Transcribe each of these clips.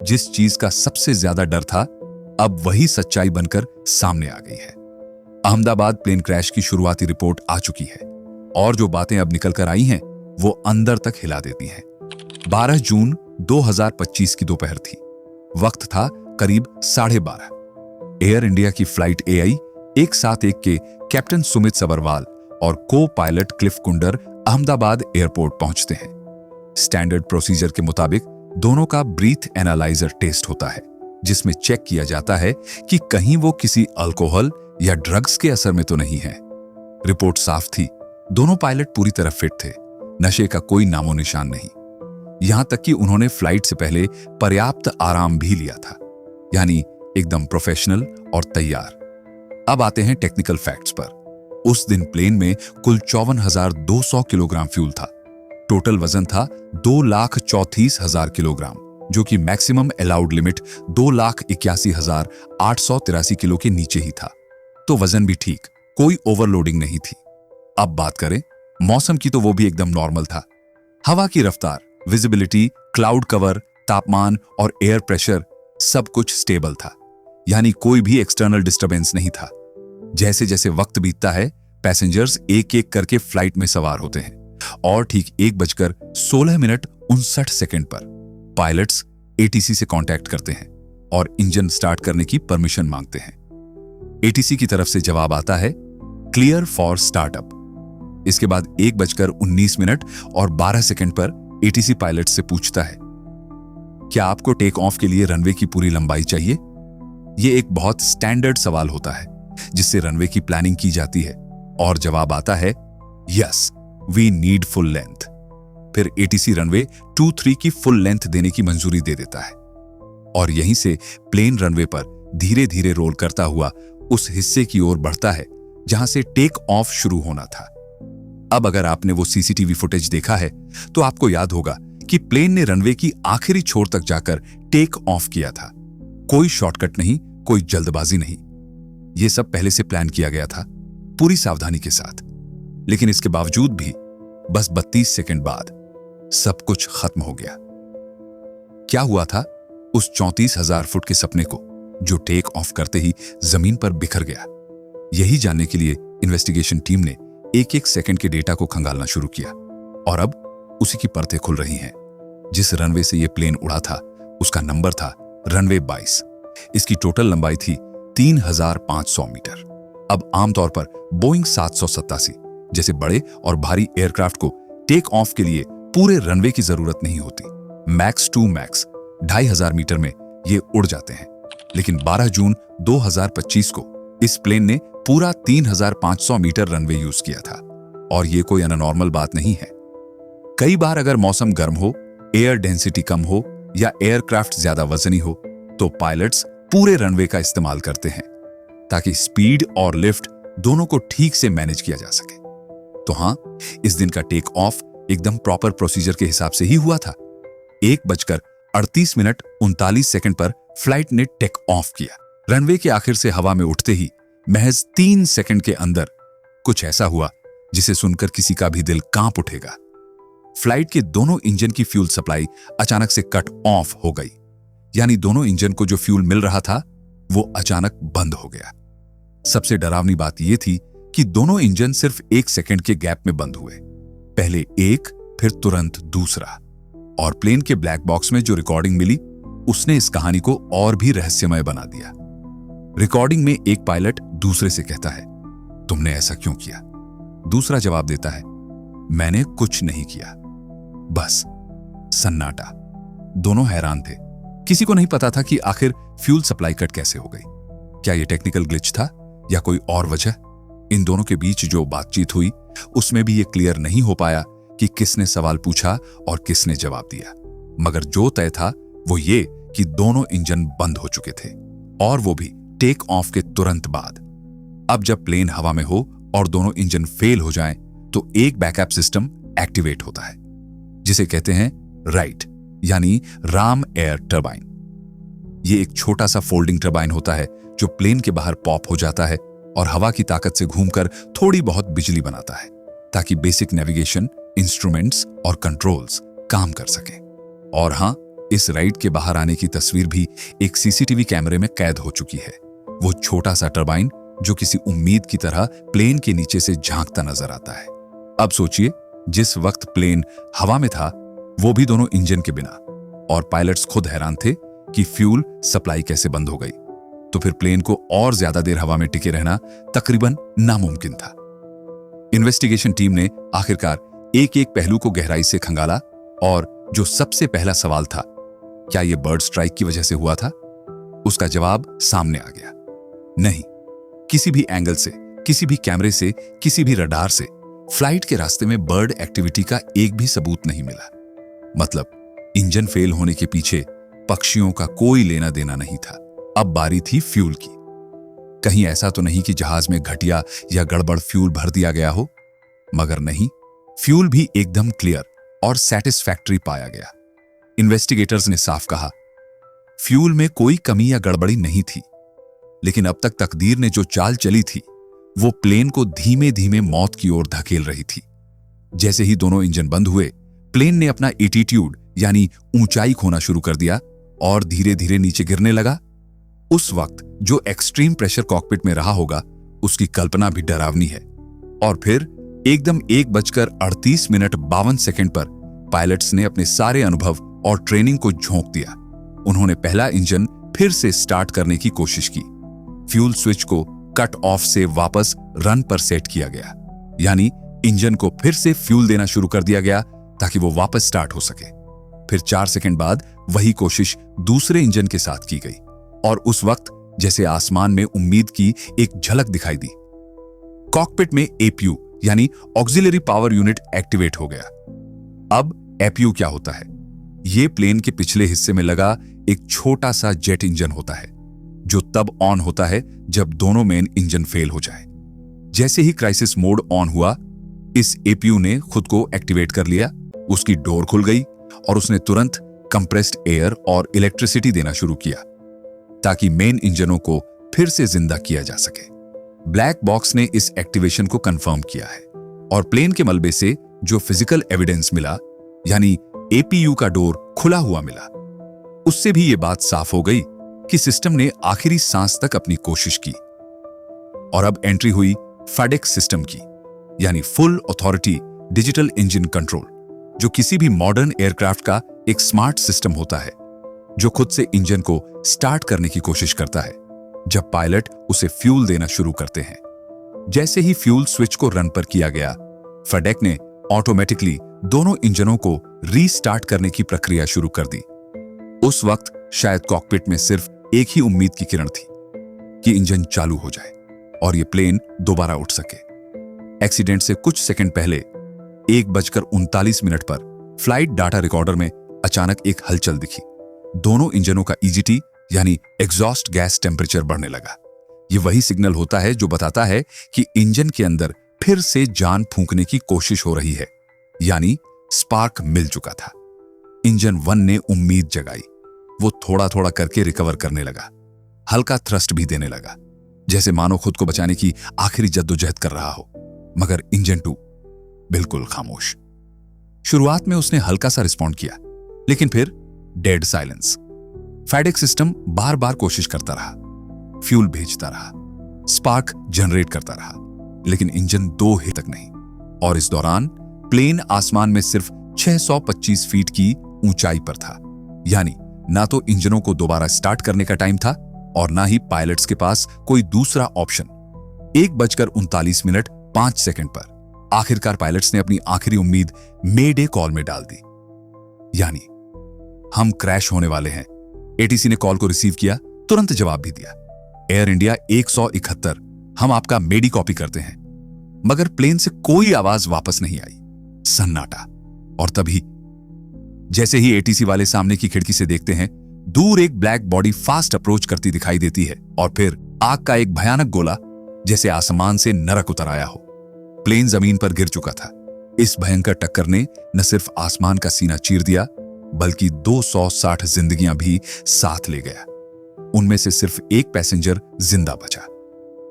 जिस चीज का सबसे ज्यादा डर था, अब वही सच्चाई बनकर सामने आ गई है। अहमदाबाद प्लेन क्रैश की शुरुआती रिपोर्ट आ चुकी है और जो बातें अब निकल कर आई हैं, वो अंदर तक हिला देती हैं। 12 जून 2025 की दोपहर थी। वक्त था करीब 12:30। एयर इंडिया की फ्लाइट AI 171 के कैप्टन सुमित सबरवाल और को पायलट क्लिफ कुंडर अहमदाबाद एयरपोर्ट पहुंचते हैं। स्टैंडर्ड प्रोसीजर के मुताबिक दोनों का ब्रीथ एनालाइजर टेस्ट होता है, जिसमें चेक किया जाता है कि कहीं वो किसी अल्कोहल या ड्रग्स के असर में तो नहीं है। रिपोर्ट साफ थी, दोनों पायलट पूरी तरह फिट थे, नशे का कोई नामो निशान नहीं। यहां तक कि उन्होंने फ्लाइट से पहले पर्याप्त आराम भी लिया था, यानी एकदम प्रोफेशनल और तैयार। अब आते हैं टेक्निकल फैक्ट्स पर। उस दिन प्लेन में कुल 54,200 किलोग्राम फ्यूल था। टोटल वजन था 2,34,000 किलोग्राम, जो कि मैक्सिमम अलाउड लिमिट 2,81,883 किलो के नीचे ही था। तो वजन भी ठीक, कोई ओवरलोडिंग नहीं थी। अब बात करें मौसम की, तो वो भी एकदम नॉर्मल था। हवा की रफ्तार, विजिबिलिटी, क्लाउड कवर, तापमान और एयर प्रेशर सब कुछ स्टेबल था, यानी कोई भी एक्सटर्नल डिस्टरबेंस नहीं था। जैसे जैसे वक्त बीतता है, पैसेंजर्स एक एक करके फ्लाइट में सवार होते हैं और ठीक 1:16:59 पर पायलट्स ATC से कांटेक्ट करते हैं और इंजन स्टार्ट करने की परमिशन मांगते हैं। ATC की तरफ से जवाब आता है, क्लियर फॉर स्टार्टअप। इसके बाद 1:19:12 पर ATC पायलट से पूछता है, क्या आपको टेक ऑफ के लिए रनवे की पूरी लंबाई चाहिए? यह एक बहुत स्टैंडर्ड सवाल होता है जिससे रनवे की प्लानिंग की जाती है, और जवाब आता है, yes we need full length. फिर ATC रनवे 23 की फुल लेंथ देने की मंजूरी दे देता है और यहीं से प्लेन रनवे पर धीरे धीरे रोल करता हुआ उस हिस्से की ओर बढ़ता है जहां से टेक ऑफ शुरू होना था। अब अगर आपने वो CCTV फुटेज देखा है तो आपको याद होगा कि प्लेन ने रनवे की आखिरी छोर तक जाकर टेक ऑफ किया था। कोई शॉर्टकट नहीं, कोई जल्दबाजी नहीं। यह सब पहले से प्लान किया गया था, पूरी सावधानी के साथ। लेकिन इसके बावजूद भी बस 32 सेकंड बाद सब कुछ खत्म हो गया। क्या हुआ था उस 34,000 फुट के सपने को, जो टेक ऑफ करते ही जमीन पर बिखर गया? यही जानने के लिए इन्वेस्टिगेशन टीम ने एक एक सेकंड के डेटा को खंगालना शुरू किया और अब उसी की परतें खुल रही हैं। जिस रनवे से यह प्लेन उड़ा था उसका नंबर था रनवे 22। इसकी टोटल लंबाई थी 3,500 मीटर। अब आमतौर पर बोइंग 787 जैसे बड़े और भारी एयरक्राफ्ट को टेक ऑफ के लिए पूरे रनवे की जरूरत नहीं होती। मैक्स टू मैक्स 2,500 मीटर में ये उड़ जाते हैं। लेकिन 12 जून 2025 को इस प्लेन ने पूरा 3,500 मीटर रनवे यूज किया था और ये कोई अननॉर्मल बात नहीं है। कई बार अगर मौसम गर्म हो, एयर डेंसिटी कम हो या एयरक्राफ्ट ज्यादा वजनी हो तो पायलट्स पूरे रनवे का इस्तेमाल करते हैं ताकि स्पीड और लिफ्ट दोनों को ठीक से मैनेज किया जा सके। तो हां, इस दिन का टेक ऑफ एकदम प्रॉपर प्रोसीजर के हिसाब से ही हुआ था। 1:38:39 पर फ्लाइट ने टेक ऑफ किया। रनवे के आखिर से हवा में उठते ही महज 3 सेकंड के अंदर कुछ ऐसा हुआ जिसे सुनकर किसी का भी दिल कांप उठेगा। फ्लाइट के दोनों इंजन की फ्यूल सप्लाई अचानक से कट ऑफ हो गई, यानी दोनों इंजन को जो फ्यूल मिल रहा था वो अचानक बंद हो गया। सबसे डरावनी बात यह थी कि दोनों इंजन सिर्फ 1 सेकंड के गैप में बंद हुए, पहले एक फिर तुरंत दूसरा। और प्लेन के ब्लैक बॉक्स में जो रिकॉर्डिंग मिली उसने इस कहानी को और भी रहस्यमय बना दिया। रिकॉर्डिंग में एक पायलट दूसरे से कहता है, तुमने ऐसा क्यों किया? दूसरा जवाब देता है, मैंने कुछ नहीं किया। बस सन्नाटा। दोनों हैरान थे। किसी को नहीं पता था कि आखिर फ्यूल सप्लाई कट कैसे हो गई। क्या यह टेक्निकल ग्लिच था या कोई और वजह? इन दोनों के बीच जो बातचीत हुई उसमें भी यह क्लियर नहीं हो पाया कि किसने सवाल पूछा और किसने जवाब दिया। मगर जो तय था वो ये कि दोनों इंजन बंद हो चुके थे और वो भी टेक ऑफ के तुरंत बाद। अब जब प्लेन हवा में हो और दोनों इंजन फेल हो जाएं, तो एक बैकअप सिस्टम एक्टिवेट होता है जिसे कहते हैं राइट, यानी राम एयर टरबाइन। ये एक छोटा सा फोल्डिंग टरबाइन होता है जो प्लेन के बाहर पॉप हो जाता है और हवा की ताकत से घूमकर थोड़ी बहुत बिजली बनाता है ताकि बेसिक नेविगेशन, इंस्ट्रूमेंट्स और कंट्रोल्स काम कर सकें। और हां, इस राइड के बाहर आने की तस्वीर भी एक सीसीटीवी कैमरे में कैद हो चुकी है। वो छोटा सा टरबाइन जो किसी उम्मीद की तरह प्लेन के नीचे से झांकता नजर आता है। अब सोचिए, जिस वक्त प्लेन हवा में था वो भी दोनों इंजन के बिना, और पायलट्स खुद हैरान थे कि फ्यूल सप्लाई कैसे बंद हो गई। तो फिर प्लेन को और ज्यादा देर हवा में टिके रहना तकरीबन नामुमकिन था। इन्वेस्टिगेशन टीम ने आखिरकार एक एक पहलू को गहराई से खंगाला, और जो सबसे पहला सवाल था, क्या यह बर्ड स्ट्राइक की वजह से हुआ था, उसका जवाब सामने आ गया। नहीं, किसी भी एंगल से, किसी भी कैमरे से, किसी भी रडार से फ्लाइट के रास्ते में बर्ड एक्टिविटी का एक भी सबूत नहीं मिला। मतलब इंजन फेल होने के पीछे पक्षियों का कोई लेना देना नहीं था। अब बारी थी फ्यूल की। कहीं ऐसा तो नहीं कि जहाज में घटिया या गड़बड़ फ्यूल भर दिया गया हो? मगर नहीं, फ्यूल भी एकदम क्लियर और सैटिस्फैक्टरी पाया गया। इन्वेस्टिगेटर्स ने साफ कहा, फ्यूल में कोई कमी या गड़बड़ी नहीं थी। लेकिन अब तक तकदीर ने जो चाल चली थी वो प्लेन को धीमे धीमे मौत की ओर धकेल रही थी। जैसे ही दोनों इंजन बंद हुए, प्लेन ने अपना एटीट्यूड यानी ऊंचाई खोना शुरू कर दिया और धीरे धीरे नीचे गिरने लगा। उस वक्त जो एक्सट्रीम प्रेशर कॉकपिट में रहा होगा, उसकी कल्पना भी डरावनी है। और फिर एकदम 1:38:52 पर पायलट्स ने अपने सारे अनुभव और ट्रेनिंग को झोंक दिया। उन्होंने पहला इंजन फिर से स्टार्ट करने की कोशिश की। फ्यूल स्विच को कट ऑफ से वापस रन पर सेट किया गया, यानी इंजन को फिर से फ्यूल देना शुरू कर दिया गया ताकि वो वापस स्टार्ट हो सके। फिर 4 सेकंड बाद वही कोशिश दूसरे इंजन के साथ की गई, और उस वक्त जैसे आसमान में उम्मीद की एक झलक दिखाई दी। कॉकपिट में एपीयू यानी ऑक्सिलरी पावर यूनिट एक्टिवेट हो गया। अब एपीयू क्या होता है? यह प्लेन के पिछले हिस्से में लगा एक छोटा सा जेट इंजन होता है, जो तब ऑन होता है जब दोनों मेन इंजन फेल हो जाए। जैसे ही क्राइसिस मोड ऑन हुआ, इस एपीयू ने खुद को एक्टिवेट कर लिया। उसकी डोर खुल गई और उसने तुरंत कंप्रेस्ड एयर और इलेक्ट्रिसिटी देना शुरू किया ताकि मेन इंजनों को फिर से जिंदा किया जा सके। ब्लैक बॉक्स ने इस एक्टिवेशन को कंफर्म किया है, और प्लेन के मलबे से जो फिजिकल एविडेंस मिला, यानी एपीयू का डोर खुला हुआ मिला, उससे भी यह बात साफ हो गई कि सिस्टम ने आखिरी सांस तक अपनी कोशिश की। और अब एंट्री हुई फेडेक्स सिस्टम की, यानी full authority digital engine control, जो किसी भी मॉडर्न एयरक्राफ्ट का एक स्मार्ट सिस्टम होता है जो खुद से इंजन को स्टार्ट करने की कोशिश करता है जब पायलट उसे फ्यूल देना शुरू करते हैं। जैसे ही फ्यूल स्विच को रन पर किया गया, फेडेक ने ऑटोमेटिकली दोनों इंजनों को रीस्टार्ट करने की प्रक्रिया शुरू कर दी। उस वक्त शायद कॉकपिट में सिर्फ एक ही उम्मीद की किरण थी कि इंजन चालू हो जाए और यह प्लेन दोबारा उठ सके। एक्सीडेंट से कुछ सेकंड पहले 1:39 पर फ्लाइट डाटा रिकॉर्डर में अचानक एक हलचल दिखी। दोनों इंजनों का ईजीटी यानी एग्जॉस्ट गैस टेम्परेचर बढ़ने लगा। यह वही सिग्नल होता है जो बताता है कि इंजन के अंदर फिर से जान फूंकने की कोशिश हो रही है, यानी स्पार्क मिल चुका था। इंजन 1 ने उम्मीद जगाई। वो थोड़ा थोड़ा करके रिकवर करने लगा, हल्का थ्रस्ट भी देने लगा, जैसे मानो खुद को बचाने की आखिरी जद्दोजहद कर रहा हो। मगर इंजन 2 बिल्कुल खामोश। शुरुआत में उसने हल्का सा रिस्पॉन्ड किया, लेकिन फिर डेड साइलेंस। फेडेक्स सिस्टम बार बार कोशिश करता रहा, फ्यूल भेजता रहा, स्पार्क जनरेट करता रहा, लेकिन इंजन 2 ही तक नहीं। और इस दौरान प्लेन आसमान में सिर्फ 625 फीट की ऊंचाई पर था, यानी ना तो इंजनों को दोबारा स्टार्ट करने का टाइम था और ना ही पायलट्स के पास कोई दूसरा ऑप्शन। 1:39:05 पर आखिरकार पायलट्स ने अपनी आखिरी उम्मीद मे डे कॉल में डाल दी, यानी हम क्रैश होने वाले हैं। एटीसी ने कॉल को रिसीव किया, तुरंत जवाब भी दिया, एयर इंडिया 171, हम आपका मेडी कॉपी करते हैं। मगर प्लेन से कोई आवाज वापस नहीं आई, सन्नाटा। और तभी जैसे ही एटीसी वाले सामने की खिड़की से देखते हैं, दूर एक ब्लैक बॉडी फास्ट अप्रोच करती दिखाई देती है, और फिर आग का एक भयानक गोला जैसे आसमान से नरक उतर आया हो। प्लेन जमीन पर गिर चुका था। इस भयंकर टक्कर ने न सिर्फ आसमान का सीना चीर दिया, बल्कि 260 जिंदगियां भी साथ ले गया। उनमें से सिर्फ एक पैसेंजर जिंदा बचा।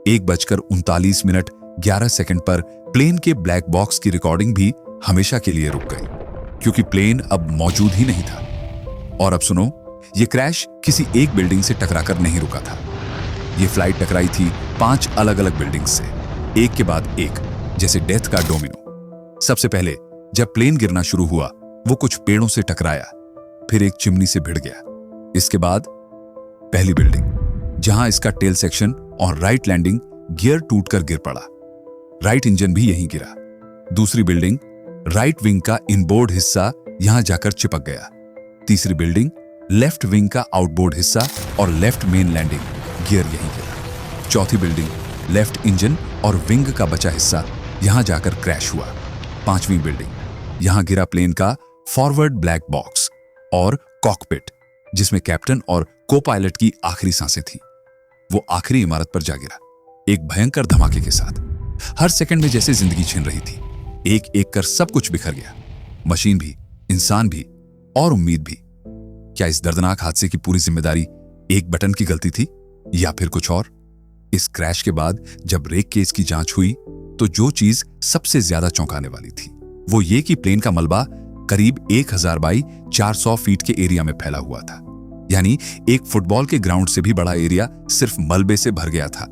1:39:11 पर प्लेन के ब्लैक बॉक्स की रिकॉर्डिंग भी हमेशा के लिए रुक गई, क्योंकि प्लेन अब मौजूद ही नहीं था। और अब सुनो, ये क्रैश किसी एक बिल्डिंग से टकराकर नहीं रुका था। ये फ्लाइट टकराई थी 5 अलग अलग बिल्डिंग्स से, एक के बाद एक, जैसे डेथ का डोमिनो। सबसे पहले जब प्लेन गिरना शुरू हुआ, वो कुछ पेड़ों से टकराया, फिर एक चिमनी से भिड़ गया। इसके बाद पहली बिल्डिंग, जहां इसका टेल सेक्शन और राइट लैंडिंग गियर टूटकर गिर पड़ा, राइट इंजन भी यहीं गिरा। दूसरी बिल्डिंग, राइट विंग का इनबोर्ड हिस्सा यहां जाकर चिपक गया। तीसरी बिल्डिंग, लेफ्ट विंग का आउटबोर्ड हिस्सा और लेफ्ट मेन लैंडिंग गियर यहीं गिरा। चौथी बिल्डिंग, लेफ्ट इंजन और विंग का बचा हिस्सा यहां जाकर क्रैश हुआ। पांचवी बिल्डिंग, यहां गिरा प्लेन का फॉरवर्ड ब्लैक बॉक्स और कॉकपिट, जिसमें कैप्टन और को पायलट की आखिरी सांसें थीं। वो आखिरी इमारत पर जा गिरा, एक भयंकर धमाके के साथ। हर सेकंड में जैसे जिंदगी छिन रही थी। एक एक कर सब कुछ बिखर गया, मशीन भी, इंसान भी और उम्मीद भी। क्या इस दर्दनाक हादसे की पूरी जिम्मेदारी एक बटन की गलती थी या फिर कुछ और? इस क्रैश के बाद जब रेक केस की जांच हुई, तो जो चीज सबसे ज्यादा चौंकाने वाली थी वो ये कि प्लेन का मलबा करीब 1000 बाई 400 फीट के एरिया में फैला हुआ था। यानी एक फुटबॉल के ग्राउंड से भी बड़ा एरिया सिर्फ मलबे से भर गया था।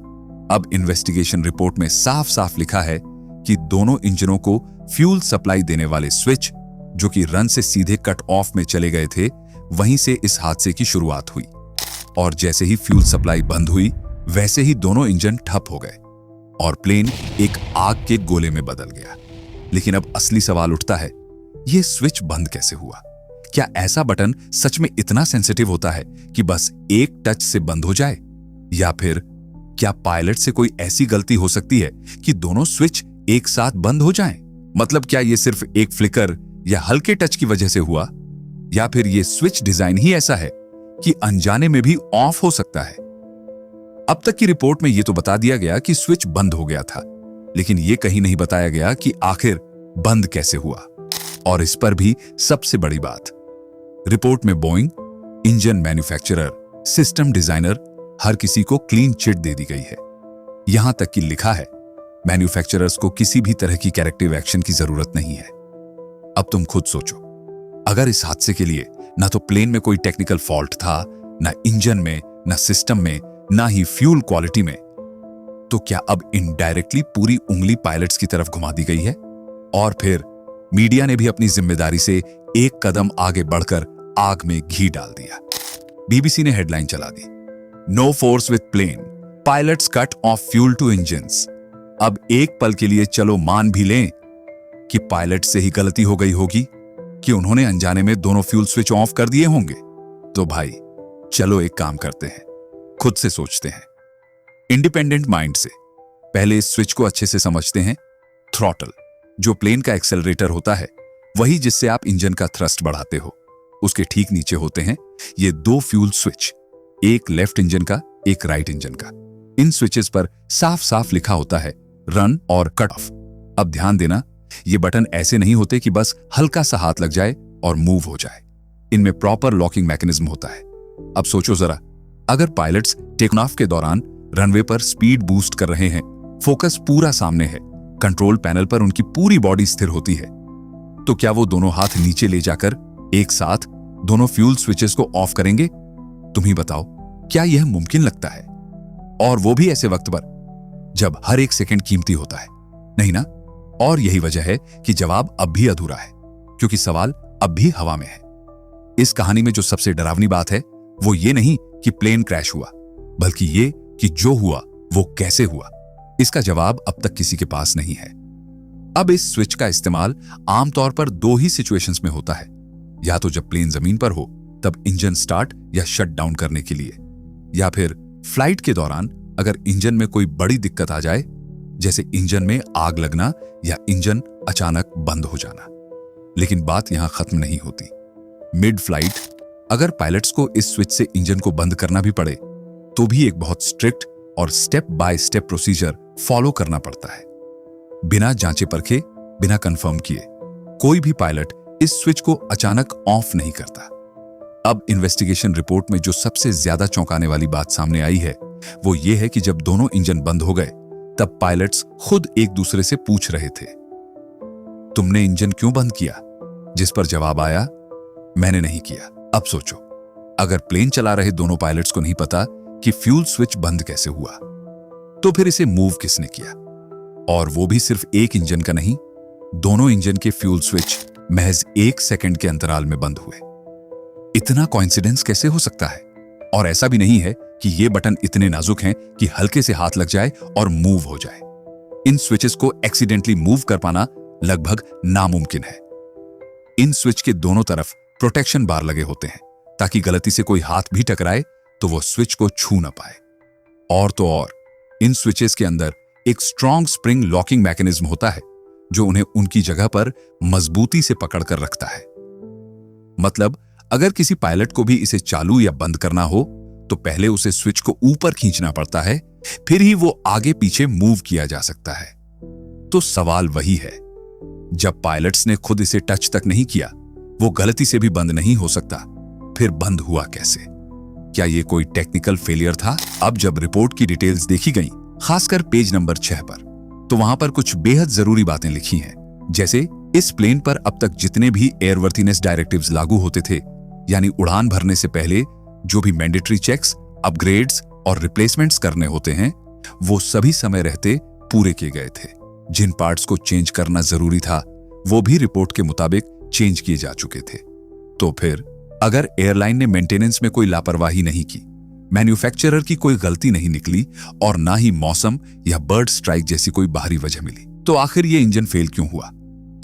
अब इन्वेस्टिगेशन रिपोर्ट में साफ साफ लिखा है कि दोनों इंजनों को फ्यूल सप्लाई देने वाले स्विच, जो कि रन से सीधे कट ऑफ में चले गए थे, वहीं से इस हादसे की शुरुआत हुई। और जैसे ही फ्यूल सप्लाई बंद हुई, वैसे ही दोनों इंजन ठप हो गए और प्लेन एक आग के गोले में बदल गया। लेकिन अब असली सवाल उठता है, यह स्विच बंद कैसे हुआ? क्या ऐसा बटन सच में इतना सेंसिटिव होता है कि बस एक टच से बंद हो जाए? या फिर क्या पायलट से कोई ऐसी गलती हो सकती है कि दोनों स्विच एक साथ बंद हो जाएं? मतलब क्या यह सिर्फ एक फ्लिकर या हल्के टच की वजह से हुआ, या फिर यह स्विच डिजाइन ही ऐसा है कि अनजाने में भी ऑफ हो सकता है? अब तक की रिपोर्ट में यह तो बता दिया गया कि स्विच बंद हो गया था, लेकिन यह कहीं नहीं बताया गया कि आखिर बंद कैसे हुआ। और इस पर भी सबसे बड़ी बात, रिपोर्ट में Boeing, engine manufacturer, system designer, हर किसी को क्लीन चिट दे दी गई है। यहां तक कि लिखा है, मैन्युफैक्चरर्स को किसी भी तरह की करेक्टिव एक्शन की जरूरत नहीं है। अब तुम खुद सोचो, अगर इस हादसे के लिए ना तो प्लेन में कोई टेक्निकल फॉल्ट था, ना इंजन में, ना सिस्टम में, ना ही फ्यूल क्वालिटी में, तो क्या अब इनडायरेक्टली पूरी उंगली पायलट्स की तरफ घुमा दी गई है? और फिर मीडिया ने भी अपनी जिम्मेदारी से एक कदम आगे बढ़कर आग में घी डाल दिया। बीबीसी ने हेडलाइन चला दी, no force with plane, pilots cut off fuel to engines. अब एक पल के लिए चलो मान भी लें कि पायलट से ही गलती हो गई होगी, कि उन्होंने अनजाने में दोनों फ्यूल स्विच ऑफ कर दिए होंगे। तो भाई चलो एक काम करते हैं, खुद से सोचते हैं, इंडिपेंडेंट माइंड से। पहले इस स्विच को अच्छे से समझते हैं। थ्रॉटल, जो प्लेन का एक्सेलरेटर होता है, वही जिससे आप इंजन का थ्रस्ट बढ़ाते हो, उसके ठीक नीचे होते हैं ये 2 फ्यूल स्विच, एक लेफ्ट इंजन का, एक राइट इंजन का। इन स्विचेस पर साफ साफ लिखा होता है रन और कट ऑफ। अब ध्यान देना, ये बटन ऐसे नहीं होते कि बस हल्का सा हाथ लग जाए और मूव हो जाए। इनमें प्रॉपर लॉकिंग मैकेनिज्म होता है। अब सोचो जरा, अगर पायलट्स टेक ऑफ के दौरान रनवे पर स्पीड बूस्ट कर रहे हैं, फोकस पूरा सामने है, कंट्रोल पैनल पर उनकी पूरी बॉडी स्थिर होती है, तो क्या वो दोनों हाथ नीचे ले जाकर एक साथ दोनों फ्यूल स्विचेस को ऑफ करेंगे? तुम ही बताओ, क्या यह मुमकिन लगता है? और वो भी ऐसे वक्त पर जब हर एक सेकंड कीमती होता है, नहीं ना? और यही वजह है कि जवाब अब भी अधूरा है, क्योंकि सवाल अब भी हवा में है। इस कहानी में जो सबसे डरावनी बात है वो ये नहीं कि प्लेन क्रैश हुआ, बल्कि ये कि जो हुआ वो कैसे हुआ, इसका जवाब अब तक किसी के पास नहीं है। अब इस स्विच का इस्तेमाल आमतौर पर 2 ही सिचुएशंस में होता है, या तो जब प्लेन जमीन पर हो तब इंजन स्टार्ट या शट डाउन करने के लिए, या फिर फ्लाइट के दौरान अगर इंजन में कोई बड़ी दिक्कत आ जाए, जैसे इंजन में आग लगना या इंजन अचानक बंद हो जाना। लेकिन बात यहां खत्म नहीं होती। मिड फ्लाइट अगर पायलट्स को इस स्विच से इंजन को बंद करना भी पड़े, तो भी एक बहुत स्ट्रिक्ट और step by step procedure follow करना पड़ता है। बिना जांचे परखे, बिना कंफर्म किए कोई भी पायलट इस स्विच को अचानक ऑफ नहीं करता। अब इन्वेस्टिगेशन रिपोर्ट में जो सबसे ज्यादा चौंकाने वाली बात सामने आई है वो ये है कि जब दोनों इंजन बंद हो गए, तब पायलट्स खुद एक दूसरे से पूछ रहे थे, तुमने इंजन क्यों बंद किया? जिस पर जवाब आया, मैंने नहीं किया। अब सोचो, अगर प्लेन चला रहे दोनों पायलट्स को नहीं पता कि फ्यूल स्विच बंद कैसे हुआ, तो फिर इसे मूव किसने किया? और वो भी सिर्फ एक इंजन का नहीं, दोनों इंजन के फ्यूल स्विच महज 1 सेकंड के अंतराल में बंद हुए। इतना कोइंसिडेंस कैसे हो सकता है? और ऐसा भी नहीं है कि ये बटन इतने नाजुक हैं कि हल्के से हाथ लग जाए और मूव हो जाए। इन स्विचेस को एक्सीडेंटली मूव कर पाना लगभग नामुमकिन है। इन स्विच के दोनों तरफ प्रोटेक्शन बार लगे होते हैं ताकि गलती से कोई हाथ भी टकराए तो वो स्विच को छू ना पाए। और तो और इन स्विचेस के अंदर एक स्ट्रॉन्ग स्प्रिंग लॉकिंग मैकेनिज्म होता है जो उन्हें उनकी जगह पर मजबूती से पकड़ कर रखता है। मतलब अगर किसी पायलट को भी इसे चालू या बंद करना हो तो पहले उसे स्विच को ऊपर खींचना पड़ता है, फिर ही वो आगे पीछे मूव किया जा सकता है। तो सवाल वही है, जब पायलट्स ने खुद इसे टच तक नहीं किया, वो गलती से भी बंद नहीं हो सकता, फिर बंद हुआ कैसे? क्या ये कोई टेक्निकल फेलियर था? अब जब रिपोर्ट की डिटेल्स देखी गई, खासकर पेज नंबर 6 पर, तो वहां पर कुछ बेहद जरूरी बातें लिखी हैं। जैसे इस प्लेन पर अब तक जितने भी एयरवर्थीनेस डायरेक्टिव्स लागू होते थे, यानी उड़ान भरने से पहले जो भी मैंडेटरी चेक्स, अपग्रेड्स और रिप्लेसमेंट्स करने होते हैं, वो सभी समय रहते पूरे किए गए थे। जिन पार्ट्स को चेंज करना जरूरी था, वो भी रिपोर्ट के मुताबिक चेंज किए जा चुके थे। तो फिर अगर एयरलाइन ने मेंटेनेंस में कोई लापरवाही नहीं की, मैन्युफैक्चरर की कोई गलती नहीं निकली और ना ही मौसम या बर्ड स्ट्राइक जैसी कोई बाहरी वजह मिली, तो आखिर ये इंजन फेल क्यों हुआ?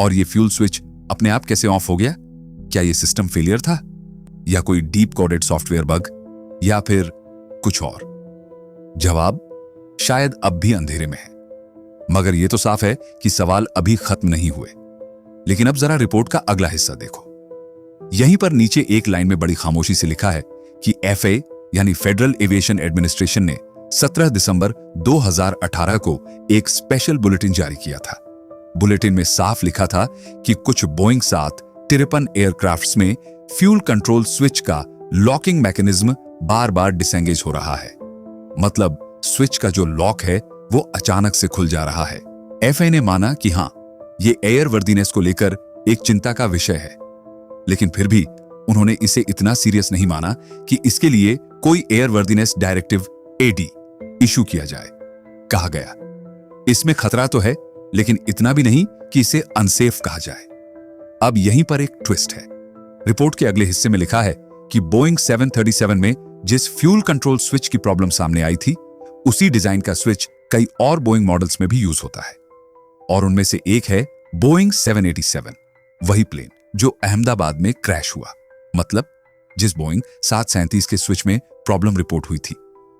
और ये फ्यूल स्विच अपने आप कैसे ऑफ हो गया? क्या ये सिस्टम फेलियर था, या कोई डीप कोडेड सॉफ्टवेयर बग, या फिर कुछ और? जवाब शायद अब भी अंधेरे में है, मगर यह तो साफ है कि सवाल अभी खत्म नहीं हुए। लेकिन अब जरा रिपोर्ट का अगला हिस्सा देखो। यहीं पर नीचे एक लाइन में बड़ी खामोशी से लिखा है कि FAA यानी फेडरल एविएशन एडमिनिस्ट्रेशन ने 17 दिसंबर 2018 को एक स्पेशल बुलेटिन जारी किया था। बुलेटिन में साफ लिखा था कि कुछ बोइंग 753 एयरक्राफ्ट्स में फ्यूल कंट्रोल स्विच का लॉकिंग मैकेनिज्म बार बार डिसेंगेज हो रहा है। मतलब स्विच का जो लॉक है वो अचानक से खुल जा रहा है। FAA ने माना कि हां, ये एयरवर्दीनेस को लेकर एक चिंता का विषय है, लेकिन फिर भी उन्होंने इसे इतना सीरियस नहीं माना कि इसके लिए कोई एयरवर्दीनेस डायरेक्टिव AD इशू किया जाए। कहा गया, इसमें खतरा तो है, लेकिन इतना भी नहीं कि इसे अनसेफ कहा जाए। अब यहीं पर एक ट्विस्ट है। रिपोर्ट के अगले हिस्से में लिखा है कि बोइंग 737 में जिस फ्यूल कंट्रोल स्विच की प्रॉब्लम सामने आई थी, उसी डिजाइन का स्विच कई और बोइंग मॉडल्स में भी यूज होता है, और उनमें से एक है बोइंग 787, वही प्लेन जो अहमदाबाद में क्रैश हुआ। मतलब जिस बोइंग 737 के स्विच में प्रॉब्लम रिपोर्ट हुई थी,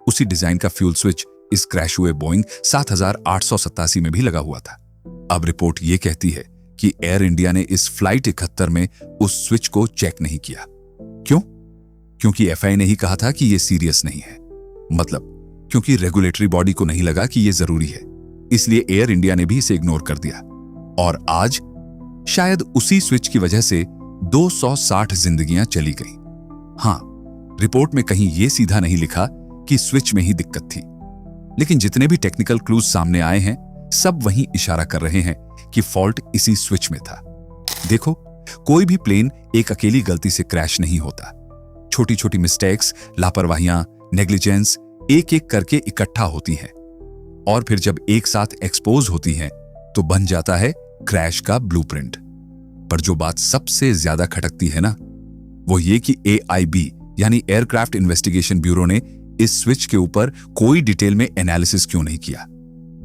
उसी डिजाइन का फ्यूल स्विच इस क्रैश हुए बोइंग 7887 में भी लगा हुआ था। अब रिपोर्ट ये कहती है कि एयर इंडिया ने इस फ्लाइट 71 में उस स्विच को चेक नहीं किया। क्यों? क्योंकि FAA ने ही कहा था कि यह सीरियस नहीं है। मतलब क्योंकि रेगुलेटरी बॉडी को नहीं लगा कि यह जरूरी है, इसलिए एयर इंडिया ने भी इसे इग्नोर कर दिया। और आज शायद उसी स्विच की वजह से 260 जिंदगियां चली गईं। हां, रिपोर्ट में कहीं यह सीधा नहीं लिखा कि स्विच में ही दिक्कत थी, लेकिन जितने भी टेक्निकल क्लूज सामने आए हैं, सब वहीं इशारा कर रहे हैं कि फॉल्ट इसी स्विच में था। देखो, कोई भी प्लेन एक अकेली गलती से क्रैश नहीं होता। छोटी छोटी मिस्टेक्स, लापरवाहियां, नेग्लिजेंस एक एक करके इकट्ठा होती हैं, और फिर जब एक साथ एक्सपोज होती हैं तो बन जाता है क्रैश का ब्लूप्रिंट। पर जो बात सबसे ज्यादा खटकती है ना, वो ये कि AIB यानी एयरक्राफ्ट इन्वेस्टिगेशन ब्यूरो ने इस स्विच के ऊपर कोई डिटेल में एनालिसिस क्यों नहीं किया।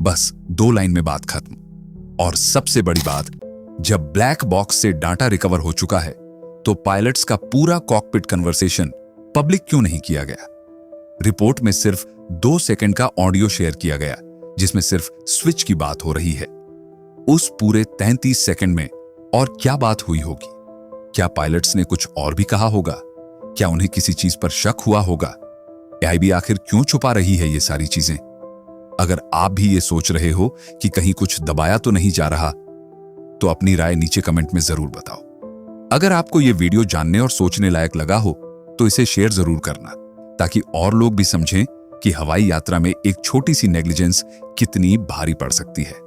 बस 2 लाइन में बात खत्म। और सबसे बड़ी बात, जब ब्लैक बॉक्स से डाटा रिकवर हो चुका है, तो पायलट्स का पूरा कॉकपिट कन्वर्सेशन पब्लिक क्यों नहीं किया गया? रिपोर्ट में सिर्फ 2 सेकंड का ऑडियो शेयर किया गया, जिसमें सिर्फ स्विच की बात हो रही है। उस पूरे 33 सेकंड में और क्या बात हुई होगी? क्या पायलट्स ने कुछ और भी कहा होगा? क्या उन्हें किसी चीज पर शक हुआ होगा? AIB आखिर क्यों छुपा रही है ये सारी चीजें? अगर आप भी ये सोच रहे हो कि कहीं कुछ दबाया तो नहीं जा रहा, तो अपनी राय नीचे कमेंट में जरूर बताओ। अगर आपको ये वीडियो जानने और सोचने लायक लगा हो, तो इसे शेयर जरूर करना, ताकि और लोग भी समझें कि हवाई यात्रा में एक छोटी सी नेग्लिजेंस कितनी भारी पड़ सकती है।